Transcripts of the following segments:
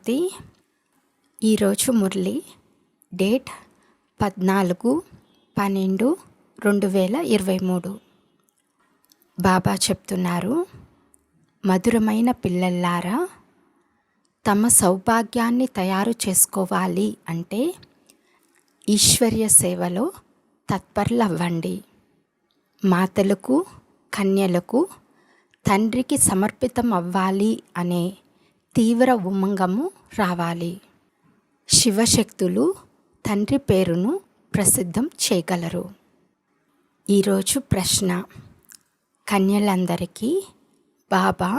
శాంతి. ఈరోజు మురళి డేట్ 14/12/2023. బాబా చెప్తున్నారు, మధురమైన పిల్లల్లారా, తమ సౌభాగ్యాన్ని తయారు చేసుకోవాలి అంటే ఈశ్వర్య సేవలో తత్పరులవ్వండి. మాతలకు కన్యలకు తండ్రికి సమర్పితం అవ్వాలి అనే తీవ్ర ఉమంగము రావాలి. శివశక్తులు తండ్రి పేరును ప్రసిద్ధం చేయగలరు. ఈరోజు ప్రశ్న: కన్యలందరికీ బాబా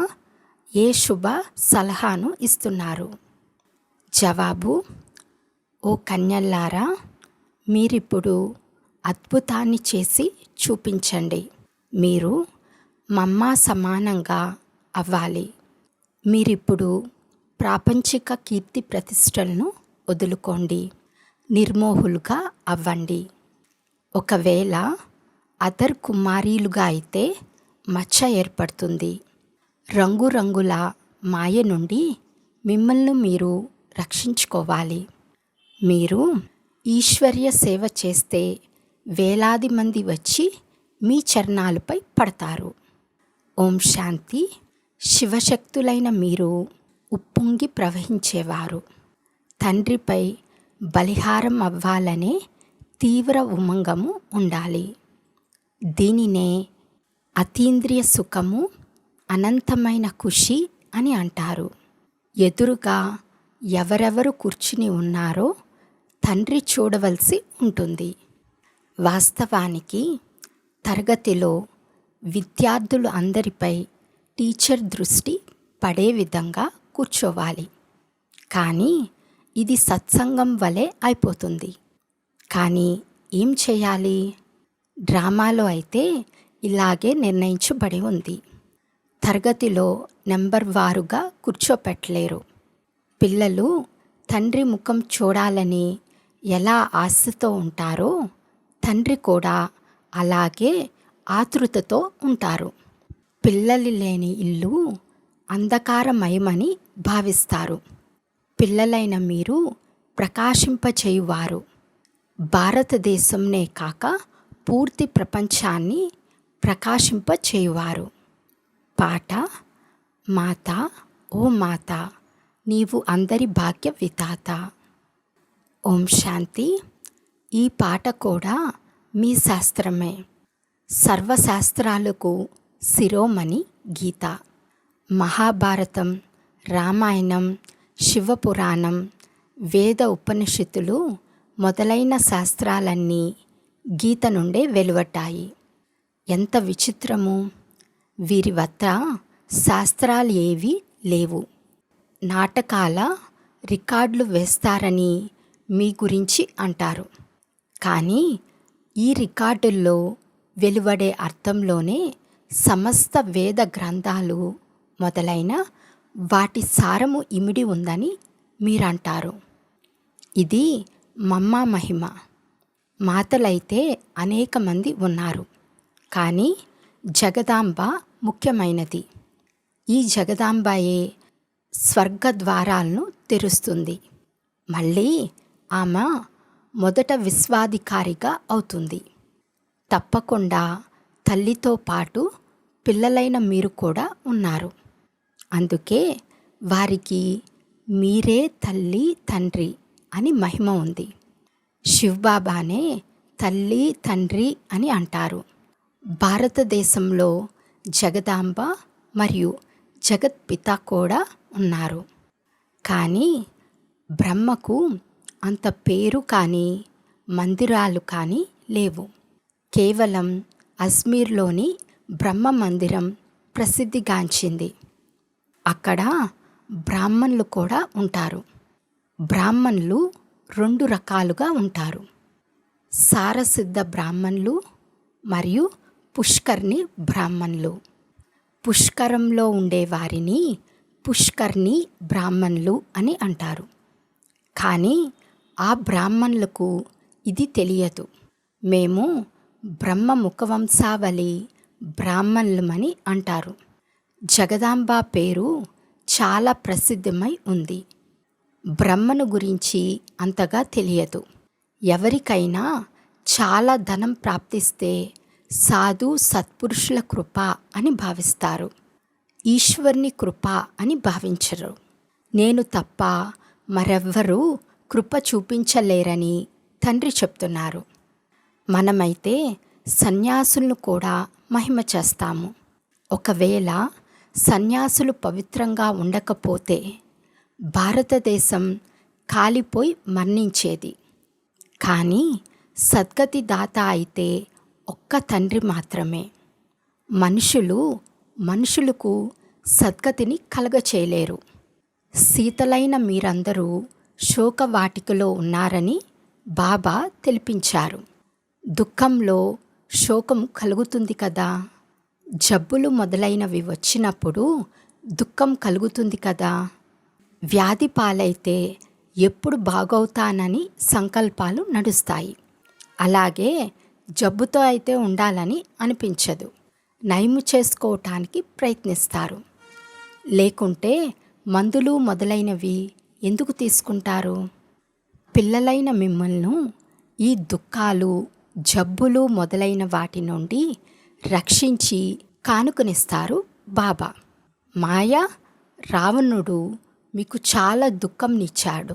ఏ శుభ సలహాను ఇస్తున్నారు? జవాబు: ఓ కన్యల్లారా, మీరిప్పుడు అద్భుతాన్ని చేసి చూపించండి. మీరు మమ్మా సమానంగా అవ్వాలి. మీరిప్పుడు ప్రాపంచిక కీర్తి ప్రతిష్టలను వదులుకోండి, నిర్మోహులుగా అవ్వండి. ఒకవేళ అదర్ కుమారీలుగా అయితే మచ్చ ఏర్పడుతుంది. రంగురంగుల మాయ నుండి మిమ్మల్ని మీరు రక్షించుకోవాలి. మీరు ఈశ్వర్య సేవ చేస్తే వేలాది మంది వచ్చి మీ చరణాలపై పడతారు. ఓం శాంతి. శివశక్తులైన మీరు ఉప్పొంగి ప్రవహించేవారు. తండ్రిపై బలిహారం అవ్వాలనే తీవ్ర ఉమంగము ఉండాలి. దీనినే అతీంద్రియ సుఖము, అనంతమైన ఖుషి అని అంటారు. ఎదురుగా ఎవరెవరు కూర్చుని ఉన్నారో తండ్రి చూడవలసి ఉంటుంది. వాస్తవానికి తరగతిలో విద్యార్థులు అందరిపై టీచర్ దృష్టి పడే విధంగా కూర్చోవాలి. కానీ ఇది సత్సంగం వలె అయిపోతుంది. కానీ ఏం చేయాలి? డ్రామాలో అయితే ఇలాగే నిర్ణయించబడి ఉంది. తరగతిలో నెంబర్ వారుగా కూర్చోపెట్టలేరు. పిల్లలు తండ్రి ముఖం చూడాలని ఎలా ఆశతో ఉంటారో తండ్రి కూడా అలాగే ఆతృతతో ఉంటారు. పిల్లలు లేని ఇల్లు అంధకారమయమని భావిస్తారు. పిల్లలైన మీరు ప్రకాశింపచేయువారు. భారతదేశంనే కాక పూర్తి ప్రపంచాన్ని ప్రకాశింపచేయువారు. పాట: మాత ఓ మాత, నీవు అందరి భాగ్య విధాత. ఓం శాంతి. ఈ పాట కూడా మీ శాస్త్రమే. సర్వశాస్త్రాలకు శిరోమణి గీత. మహాభారతం, రామాయణం, శివపురాణం, వేద ఉపనిషత్తులు మొదలైన శాస్త్రాలన్నీ గీత నుండే వెలువడ్డాయి. ఎంత విచిత్రము! వీరి వద్ద శాస్త్రాలు ఏవీ లేవు. నాటకాల రికార్డులు వేస్తారని మీ గురించి అంటారు. కానీ ఈ రికార్డుల్లో వెలువడే అర్థంలోనే సమస్త వేద గ్రంథాలు మొదలైన వాటి సారము ఇమిడి ఉందని మీరంటారు. ఇది మమ్మా మహిమ. మాతలైతే అనేక మంది ఉన్నారు, కానీ జగదాంబ ముఖ్యమైనది. ఈ జగదాంబయే స్వర్గద్వారాలను తెరుస్తుంది. మళ్ళీ ఆమె మొదట విశ్వాధికారిగా అవుతుంది. తప్పకుండా తల్లితో పాటు పిల్లలైన మీరు కూడా ఉన్నారు. అందుకే వారికి మీరే తల్లి తండ్రి అని మహిమ ఉంది. శివబాబానే తల్లి తండ్రి అని అంటారు. భారతదేశంలో జగదాంబ మరియు జగత్పిత కూడా ఉన్నారు. కానీ బ్రహ్మకు అంత పేరు కానీ మందిరాలు కానీ లేవు. కేవలం అజ్మీర్లోని బ్రహ్మ మందిరం ప్రసిద్ధిగాంచింది. అక్కడ బ్రాహ్మణులు కూడా ఉంటారు. బ్రాహ్మణులు 2 రకాలుగా ఉంటారు: సారసిద్ధ బ్రాహ్మణులు మరియు పుష్కర్ణి బ్రాహ్మణులు. పుష్కరంలో ఉండేవారిని పుష్కర్ణి బ్రాహ్మణులు అని అంటారు. కానీ ఆ బ్రాహ్మణులకు ఇది తెలియదు. మేము బ్రహ్మ ముఖవంశావళి బ్రాహ్మణులమని అంటారు. జగదాంబ పేరు చాలా ప్రసిద్ధమై ఉంది. బ్రహ్మను గురించి అంతగా తెలియదు. ఎవరికైనా చాలా ధనం ప్రాప్తిస్తే సాధు సత్పురుషుల కృప అని భావిస్తారు. ఈశ్వరుని కృప అని భావించరు. నేను తప్ప మరెవ్వరూ కృప చూపించలేరని తండ్రి చెప్తున్నారు. మనమైతే సన్యాసులను కూడా మహిమ చేస్తాము. ఒకవేళ సన్యాసులు పవిత్రంగా ఉండకపోతే భారతదేశం కాలిపోయి మరణించేది. కానీ సద్గతి దాత అయితే ఒక్క తండ్రి మాత్రమే. మనుషులకు సద్గతిని కలగచేయలేరు. శీతలైన మీరందరూ శోకవాటికలో ఉన్నారని బాబా తెలిపించారు. దుఃఖంలో శోకం కలుగుతుంది కదా. జబ్బులు మొదలైనవి వచ్చినప్పుడు దుఃఖం కలుగుతుంది కదా. వ్యాధి పాలైతే ఎప్పుడు బాగవుతానని సంకల్పాలు నడుస్తాయి. అలాగే జబ్బుతో అయితే ఉండాలని అనిపించదు. నయము చేసుకోవటానికి ప్రయత్నిస్తారు. లేకుంటే మందులు మొదలైనవి ఎందుకు తీసుకుంటారు? పిల్లలైన మిమ్మల్ని ఈ దుఃఖాలు, జబ్బులు మొదలైన వాటి నుండి రక్షించి కానుకనిస్తారు బాబా. మాయ రావణుడు మీకు చాలా దుఃఖంనిచ్చాడు.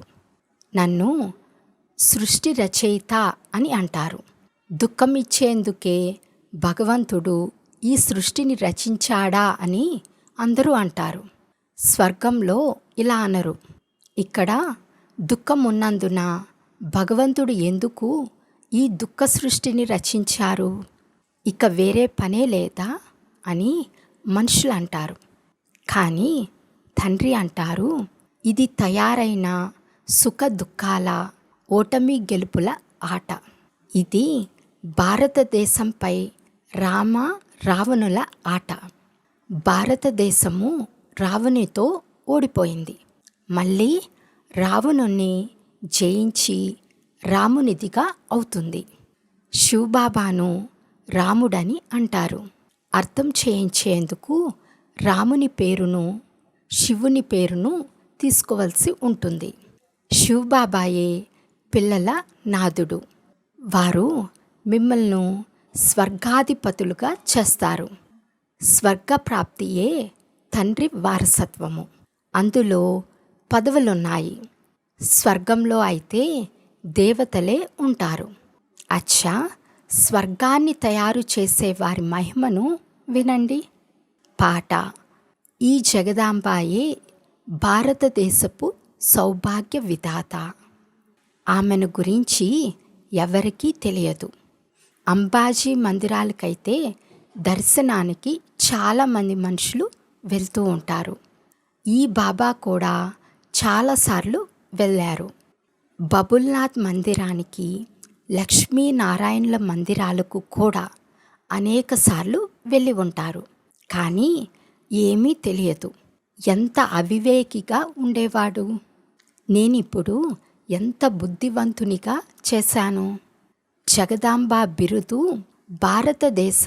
నన్ను సృష్టి రచయిత అని అంటారు. దుఃఖం ఇచ్చేందుకే భగవంతుడు ఈ సృష్టిని రచించాడా అని అందరూ అంటారు. స్వర్గంలో ఇలా అనరు. ఇక్కడ దుఃఖం ఉన్నందున భగవంతుడు ఎందుకు ఈ దుఃఖ సృష్టిని రచించారు? ఇక వేరే పనే లేదా అని మనుషులు అంటారు. కానీ తండ్రి అంటారు, ఇది తయారైన సుఖ దుఃఖాల, ఓటమి గెలుపుల ఆట. ఇది భారతదేశంపై రావణుల ఆట. భారతదేశము రావణునితో ఓడిపోయింది. మళ్ళీ రావణుణ్ణి జయించి రామునిదిగా అవుతుంది. శివబాబాను రాముడని అంటారు. అర్థం చేయించేందుకు రాముని పేరును, శివుని పేరును తీసుకోవలసి ఉంటుంది. శివబాబాయే పిల్లల నాథుడు. వారు మిమ్మల్ని స్వర్గాధిపతులుగా చేస్తారు. స్వర్గప్రాప్తియే తండ్రి వారసత్వము. అందులో పదవులున్నాయి. స్వర్గంలో అయితే దేవతలే ఉంటారు. అచ్చా, స్వర్గాన్ని తయారు చేసే వారి మహిమను వినండి. పాట. ఈ జగదాంబాయే భారతదేశపు సౌభాగ్య విధాత. ఆమెను గురించి ఎవరికీ తెలియదు. అంబాజీ మందిరాలకైతే దర్శనానికి చాలామంది మనుషులు వెళ్తూ ఉంటారు. ఈ బాబా కూడా చాలాసార్లు వెళ్ళారు. బబుల్నాథ్ మందిరానికి, లక్ష్మీనారాయణుల మందిరాలకు కూడా అనేకసార్లు వెళ్ళి ఉంటారు. కానీ ఏమీ తెలియదు. ఎంత అవివేకిగా ఉండేవాడు. నేనిప్పుడు ఎంత బుద్ధివంతునిగా చేశాను. జగదాంబ బిరుదు భారతదేశ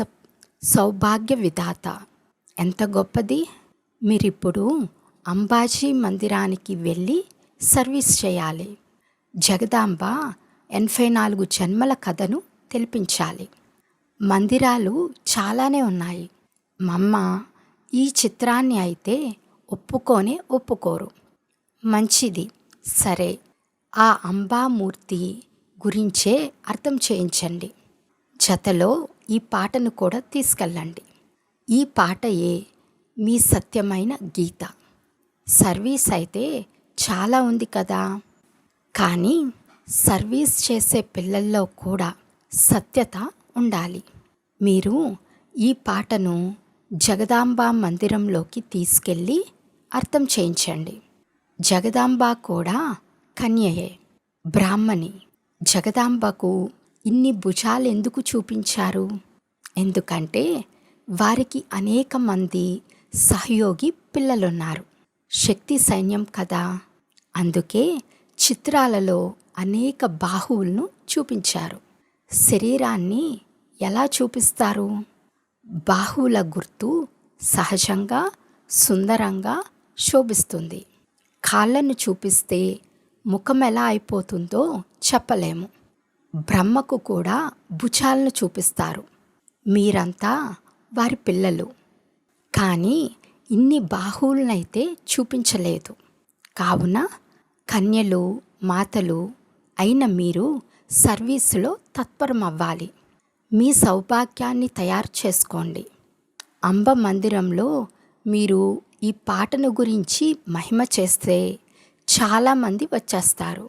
సౌభాగ్య విధాత. ఎంత గొప్పది. మీరిప్పుడు అంబాజీ మందిరానికి వెళ్ళి సర్వీస్ చేయాలి. జగదాంబ 84 జన్మల కథను తెలిపించాలి. మందిరాలు చాలానే ఉన్నాయి. మమ్మ ఈ చిత్రాన్ని అయితే ఒప్పుకోరు. మంచిది, సరే, ఆ అంబామూర్తి గురించే అర్థం చేయించండి. జతలో ఈ పాటను కూడా తీసుకెళ్ళండి. ఈ పాటయే మీ సత్యమైన గీత. సర్వీస్ అయితే చాలా ఉంది కదా. కానీ సర్వీస్ చేసే పిల్లల్లో కూడా సత్యత ఉండాలి. మీరు ఈ పాటను జగదాంబ మందిరంలోకి తీసుకెళ్ళి అర్థం చేయించండి. జగదాంబ కూడా కన్యయే, బ్రాహ్మణి. జగదాంబకు ఇన్ని భుజాలు ఎందుకు చూపించారు? ఎందుకంటే వారికి అనేక మంది సహయోగి పిల్లలున్నారు. శక్తి సైన్యం కదా. అందుకే చిత్రాలలో అనేక బాహువులను చూపించారు. శరీరాన్ని ఎలా చూపిస్తారు? బాహువుల గుర్తు సహజంగా సుందరంగా శోభిస్తుంది. కాళ్ళను చూపిస్తే ముఖం ఎలా అయిపోతుందో చెప్పలేము. బ్రహ్మకు కూడా భుజాలను చూపిస్తారు. మీరంతా వారి పిల్లలు. కానీ ఇన్ని బాహువులనైతే చూపించలేదు. కావున కన్యలు, మాతలు అయిన మీరు సర్వీసులో తత్పరమవ్వాలి. మీ సౌభాగ్యాన్ని తయారు చేసుకోండి. అంబ మందిరంలో మీరు ఈ పాటను గురించి మహిమ చేస్తే చాలామంది వచ్చేస్తారు.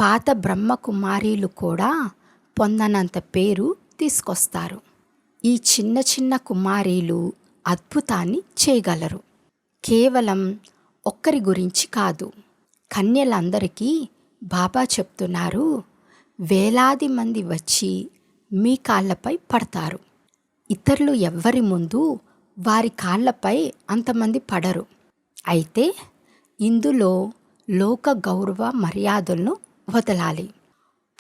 పాత బ్రహ్మకుమారీలు కూడా పొందనంత పేరు తీసుకొస్తారు. ఈ చిన్న చిన్న కుమారీలు అద్భుతాన్ని చేయగలరు. కేవలం ఒక్కరి గురించి కాదు, కన్యలందరికీ బాబా చెప్తున్నారు, వేలాది మంది వచ్చి మీ కాళ్ళపై పడతారు. ఇతరులు ఎవ్వరి ముందు వారి కాళ్ళపై అంతమంది పడరు. అయితే ఇందులో లోక గౌరవ మర్యాదలను వదలాలి.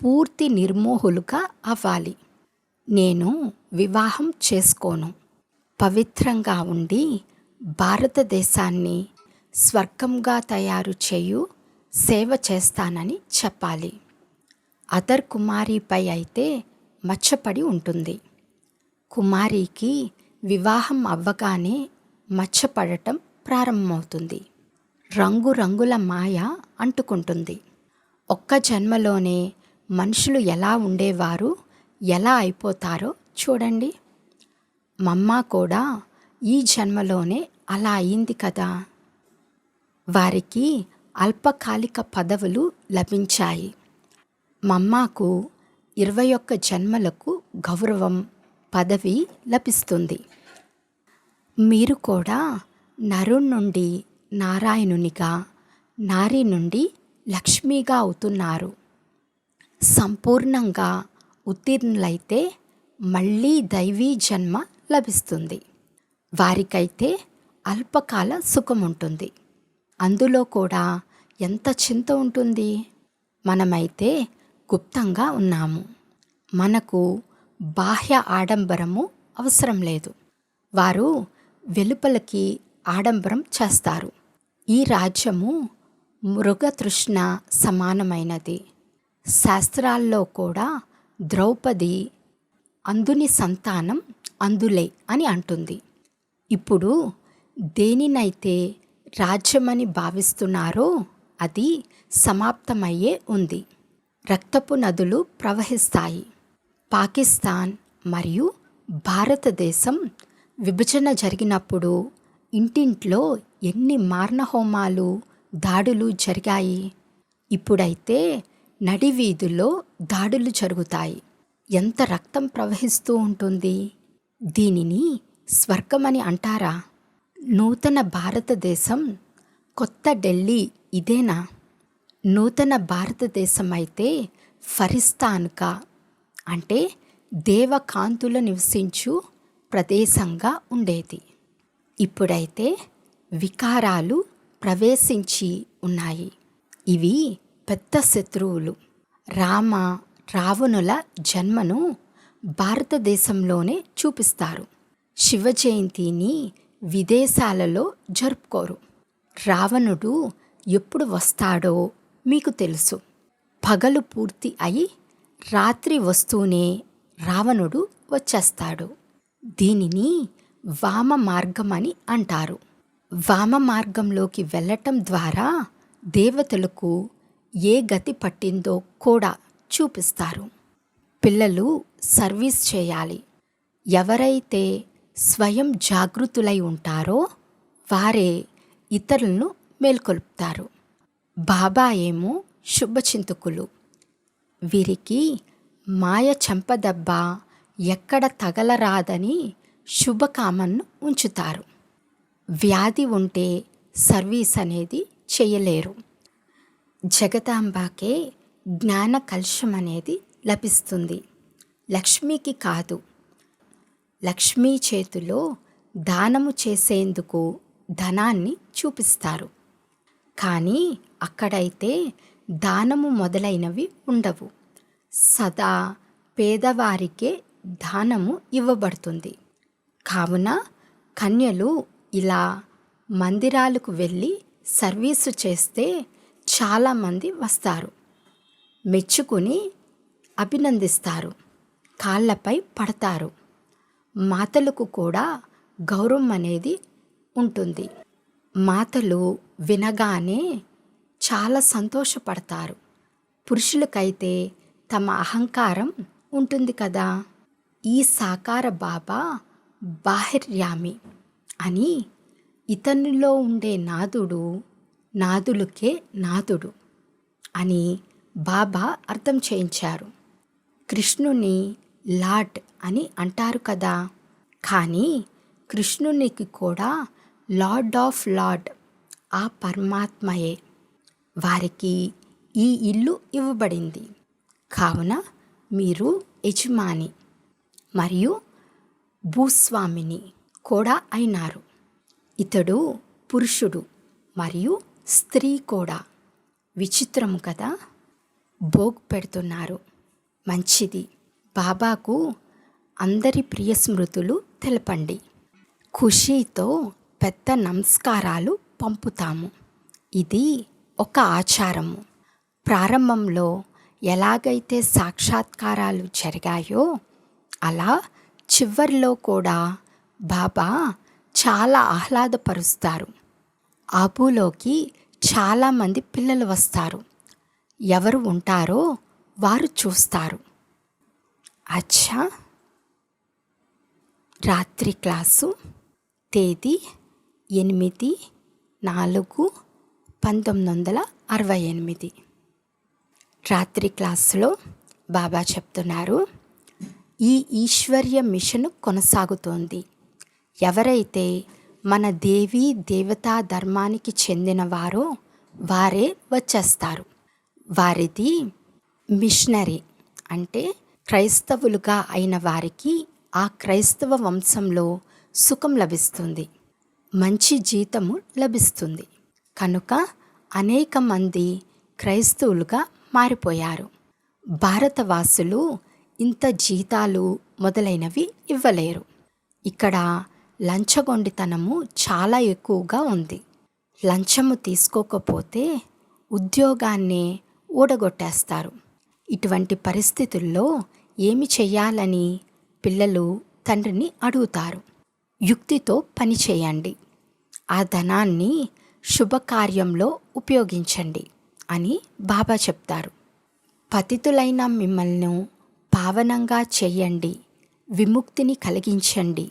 పూర్తి నిర్మోహులుగా అవ్వాలి. నేను వివాహం చేసుకోను. పవిత్రంగా ఉండి భారతదేశాన్ని స్వర్గంగా తయారు చేయు సేవ చేస్తానని చెప్పాలి. అదర్ కుమారిపై అయితే మచ్చపడి ఉంటుంది. కుమారికి వివాహం అవ్వగానే మచ్చపడటం ప్రారంభమవుతుంది. రంగురంగుల మాయ అంటుకుంటుంది. ఒక్క జన్మలోనే మనుషులు ఎలా ఉండేవారు, ఎలా అయిపోతారో చూడండి. మమ్మ కూడా ఈ జన్మలోనే అలా అయింది కదా. వారికి అల్పకాలిక పదవులు లభించాయి. మమ్మకు 21 జన్మలకు గౌరవం, పదవి లభిస్తుంది. మీరు కూడా నరుని నుండి నారాయణునిగా, నారి నుండి లక్ష్మిగా అవుతున్నారు. సంపూర్ణంగా ఉత్తీర్ణులైతే మళ్ళీ దైవీ జన్మ లభిస్తుంది. వారికైతే అల్పకాల సుఖం ఉంటుంది. అందులో కూడా ఎంత చింత ఉంటుంది. మనమైతే గుప్తంగా ఉన్నాము. మనకు బాహ్య ఆడంబరము అవసరం లేదు. వారు వెలుపలకి ఆడంబరం చేస్తారు. ఈ రాజ్యము మృగతృష్ణ సమానమైనది. శాస్త్రాల్లో కూడా ద్రౌపది అందుని సంతానం అందులే అని అంటుంది. ఇప్పుడు దేనినైతే రాజ్యమని భావిస్తున్నారో అది సమాప్తమయ్యే ఉంది. రక్తపు నదులు ప్రవహిస్తాయి. పాకిస్తాన్ మరియు భారతదేశం విభజన జరిగినప్పుడు ఇంటింట్లో ఎన్ని మారణహోమాలు, దాడులు జరిగాయి. ఇప్పుడైతే నడివీధుల్లో దాడులు జరుగుతాయి. ఎంత రక్తం ప్రవహిస్తూ ఉంటుంది. దీనిని స్వర్గమని అంటారా? నూతన భారతదేశం, కొత్త ఢిల్లీ ఇదేనా? నూతన భారతదేశం అయితే ఫరిస్తాన్కా అంటే దేవకాంతుల నివసించు ప్రదేశంగా ఉండేది. ఇప్పుడైతే వికారాలు ప్రవేశించి ఉన్నాయి. ఇవి పెద్ద శత్రువులు. రామ, రావణుల జన్మను భారతదేశంలోనే చూపిస్తారు. శివ జయంతిని విదేశాలలో జరుపుకోరు. రావణుడు ఎప్పుడు వస్తాడో మీకు తెలుసు. పగలు పూర్తి అయి రాత్రి వస్తూనే రావణుడు వచ్చేస్తాడు. దీనిని వామ మార్గమని అంటారు. వామ మార్గంలోకి వెళ్ళటం ద్వారా దేవతలకు ఏ గతి పట్టిందో కూడా చూపిస్తారు. పిల్లలు సర్వీస్ చేయాలి. ఎవరైతే స్వయం జాగృతులై ఉంటారో వారే ఇతరులను మేల్కొల్పుతారు. బాబా ఏమో శుభచింతకులు. వీరికి మాయ చెంపదెబ్బ ఎక్కడ తగలరాదని శుభకామన్ను ఉంచుతారు. వ్యాధి ఉంటే సర్వీస్ అనేది చేయలేరు. జగదాంబాకే జ్ఞాన కలశం అనేది లభిస్తుంది. లక్ష్మికి కాదు. లక్ష్మీ చేతిలో దానము చేసేందుకు ధనాన్ని చూపిస్తారు. కానీ అక్కడైతే దానము మొదలైనవి ఉండవు. సదా పేదవారికే దానము ఇవ్వబడుతుంది. కావున కన్యలు ఇలా మందిరాలకు వెళ్ళి సర్వీసు చేస్తే చాలామంది వస్తారు, మెచ్చుకుని అభినందిస్తారు, కాళ్ళపై పడతారు. మాతలకు కూడా గౌరవం అనేది ఉంటుంది. మాతలు వినగానే చాలా సంతోషపడతారు. పురుషులకైతే తమ అహంకారం ఉంటుంది కదా. ఈ సాకార బాబా బాహిర్యామి అని ఇతనిలో ఉండే నాదుడు నాదులకే నాదుడు అని బాబా అర్థం చేయించారు. కృష్ణుని లార్డ్ అని అంటారు కదా, కానీ కృష్ణునికి కూడా లార్డ్ ఆఫ్ లార్డ్ ఆ పరమాత్మయే. వారికి ఈ ఇల్లు ఇవ్వబడింది, కావున మీరు యజమాని మరియు భూస్వామిని కూడా అయినారు. ఇతడు పురుషుడు మరియు స్త్రీ కూడా. విచిత్రము కదా. భోగ్ పెడుతున్నారు, మంచిది. బాబాకు అందరి ప్రియ స్మృతులు తెలపండి. ఖుషీతో పెద్ద నమస్కారాలు పంపుతాము. ఇది ఒక ఆచారము. ప్రారంభంలో ఎలాగైతే సాక్షాత్కారాలు జరిగాయో అలా చివరిలో కూడా బాబా చాలా ఆహ్లాదపరుస్తారు. ఆపులోకి చాలామంది పిల్లలు వస్తారు. ఎవరు ఉంటారో వారు చూస్తారు. అచ్చా. రాత్రి క్లాసు తేదీ 8/4/1968. రాత్రి క్లాసులో బాబా చెప్తున్నారు, ఈ ఈశ్వర్య మిషన్ కొనసాగుతోంది. ఎవరైతే మన దేవీ దేవతా ధర్మానికి చెందినవారో వారే వచ్చేస్తారు. వారిది మిషనరీ అంటే క్రైస్తవులుగా అయిన వారికి ఆ క్రైస్తవ వంశంలో సుఖం లభిస్తుంది, మంచి జీతము లభిస్తుంది. కనుక అనేక మంది క్రైస్తవులుగా మారిపోయారు. భారతవాసులు ఇంత జీతాలు మొదలైనవి ఇవ్వలేరు. ఇక్కడ లంచగొండితనము చాలా ఎక్కువగా ఉంది. లంచము తీసుకోకపోతే ఉద్యోగాన్నే ఊడగొట్టేస్తారు. ఇటువంటి పరిస్థితుల్లో ఏమి చెయ్యాలని పిల్లలు తండ్రిని అడుగుతారు. యుక్తితో పని చేయండి, ఆ ధనాన్ని శుభకార్యంలో ఉపయోగించండి అని బాబా చెప్తారు. పతితులైన మిమ్మల్ని పావనంగా చేయండి, విముక్తిని కలిగించండి,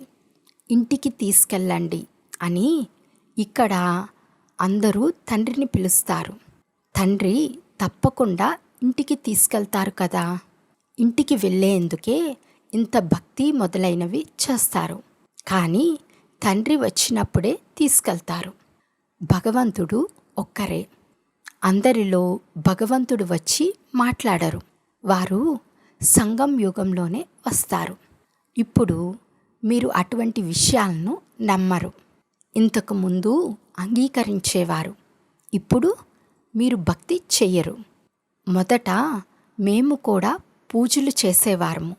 ఇంటికి తీసుకెళ్ళండి అని ఇక్కడ అందరూ తండ్రిని పిలుస్తారు. తండ్రి తప్పకుండా ఇంటికి తీసుకెళ్తారు కదా. ఇంటికి వెళ్ళేందుకే ఇంత భక్తి మొదలైనవి చేస్తారు. కానీ తండ్రి వచ్చినప్పుడే తీసుకెళ్తారు. భగవంతుడు ఒక్కరే. అందరిలో భగవంతుడు వచ్చి మాట్లాడరు. వారు సంగం యుగంలోనే వస్తారు. ఇప్పుడు మీరు అటువంటి విషయాలను నమ్మరు. ఇంతకుముందు అంగీకరించేవారు, ఇప్పుడు మీరు భక్తి చెయ్యరు. మొదట మేము కూడా పూజలు చేసేవారము,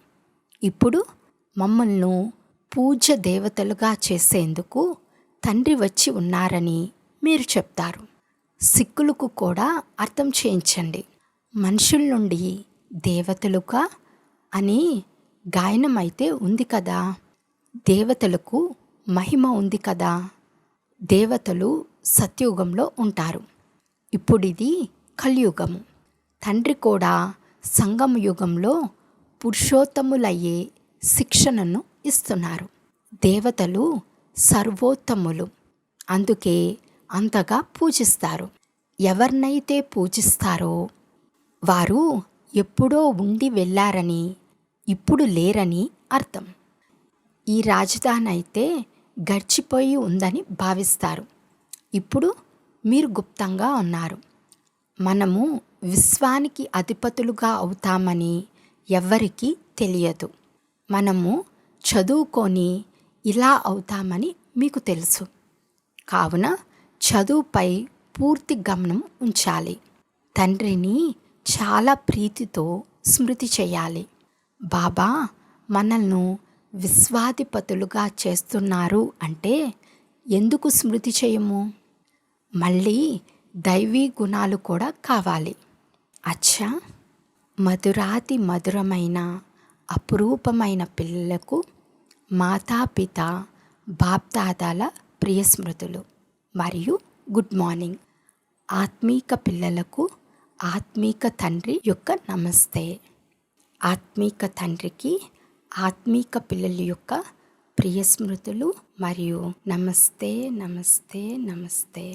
ఇప్పుడు మమ్మల్ని పూజ్య దేవతలుగా చేసేందుకు తండ్రి వచ్చి ఉన్నారని మీరు చెప్తారు. సిక్కులకు కూడా అర్థం చేయించండి. మనుషుల నుండి దేవతలుగా అని గాయనమైతే ఉంది కదా, దేవతలకు మహిమ ఉంది కదా. దేవతలు సత్యుగంలో ఉంటారు. ఇప్పుడిది కలియుగము. తండ్రి కూడా సంగమ యుగంలో పురుషోత్తములయ్యే శిక్షణను ఇస్తున్నారు. దేవతలు సర్వోత్తములు, అందుకే అంతగా పూజిస్తారు. ఎవరినైతే పూజిస్తారో వారు ఎప్పుడో ఉండి వెళ్ళారని, ఇప్పుడు లేరని అర్థం. ఈ రాజధాని అయితే గడిచిపోయి ఉందని భావిస్తారు. ఇప్పుడు మీరు గుప్తంగా ఉన్నారు. మనము విశ్వానికి అధిపతులుగా అవుతామని ఎవ్వరికీ తెలియదు. మనము చదువుకొని ఇలా అవుతామని మీకు తెలుసు. కావున చదువుపై పూర్తి గమనం ఉంచాలి. తండ్రిని చాలా ప్రీతితో స్మృతి చేయాలి. బాబా మనల్ని విశ్వాధిపతులుగా చేస్తున్నారు అంటే ఎందుకు స్మృతి చేయము? మళ్ళీ దైవీ గుణాలు కూడా కావాలి. అచ్చా, మధురాతి మధురమైన అపురూపమైన పిల్లలకు మాతాపిత బాప్దాదాల ప్రియ స్మృతులు మరియు గుడ్ మార్నింగ్. ఆత్మీక పిల్లలకు ఆత్మీక తండ్రి యొక్క నమస్తే. ఆత్మీక తండ్రికి ఆత్మీక పిల్లల యొక్క ప్రియ స్మృతులు మరియు నమస్తే నమస్తే నమస్తే.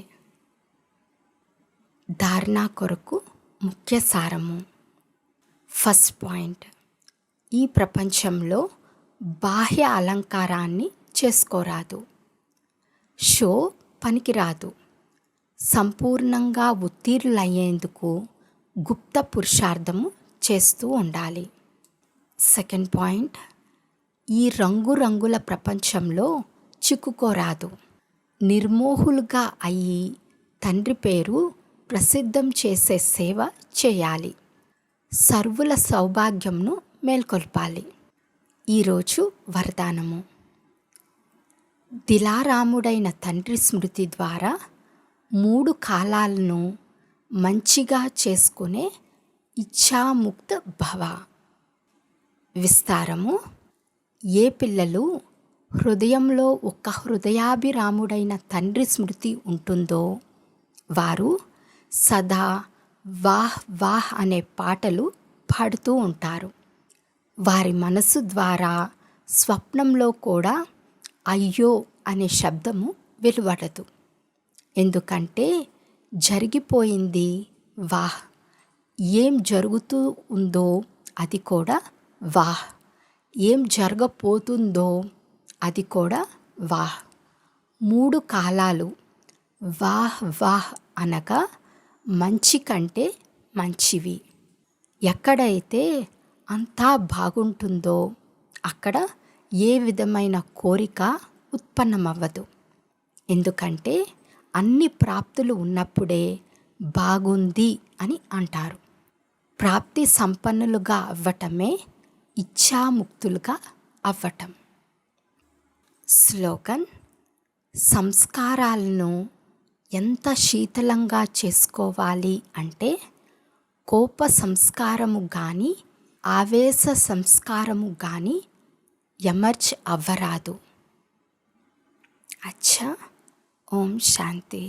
ధారణ కొరకు ముఖ్య సారము. ఫస్ట్ పాయింట్, ఈ ప్రపంచంలో బాహ్య అలంకారాన్ని చేసుకోరాదు. షో పనికిరాదు. సంపూర్ణంగా ఉత్తీర్ణులయ్యేందుకు గుప్త పురుషార్థము చేస్తూ ఉండాలి. సెకండ్ పాయింట్, ఈ రంగురంగుల ప్రపంచంలో చిక్కుకోరాదు. నిర్మోహులుగా అయ్యి తండ్రి పేరు ప్రసిద్ధం చేసే సేవ చేయాలి. సర్వుల సౌభాగ్యంను మేల్కొల్పాలి. ఈరోజు వరదానము. దిలారాముడైన తండ్రి స్మృతి ద్వారా 3 కాలాలను మంచిగా చేసుకునే ఇచ్ఛాముక్త భవ. విస్తారము. ఏ పిల్లలు హృదయంలో ఒక హృదయాభిరాముడైన తండ్రి స్మృతి ఉంటుందో వారు సదా వాహ్ వాహ్ అనే పాటలు పాడుతూ ఉంటారు. వారి మనసు ద్వారా స్వప్నంలో కూడా అయ్యో అనే శబ్దము వెలువడదు. ఎందుకంటే జరిగిపోయింది వాహ్, ఏం జరుగుతూ ఉందో అది కూడా వాహ్, ఏం జరగపోతుందో అది కూడా వాహ్. 3 కాలాలు వాహ్ వాహ్ అనగా మంచి కంటే మంచివి. ఎక్కడైతే అంతా బాగుంటుందో అక్కడ ఏ విధమైన కోరిక ఉత్పన్నమవ్వదు. ఎందుకంటే అన్ని ప్రాప్తులు ఉన్నప్పుడే బాగుంది అని అంటారు. ప్రాప్తి సంపన్నులుగా అవ్వటమే ఇచ్ఛాముక్తులుగా అవ్వటం. స్లోగన్. సంస్కారాలను ఎంత శీతలంగా చేసుకోవాలి అంటే కోప సంస్కారము కానీ ఆవేశ సంస్కారము కానీ ఎమర్జ్ అవ్వరాదు. అచ్చా, ఓం శాంతి.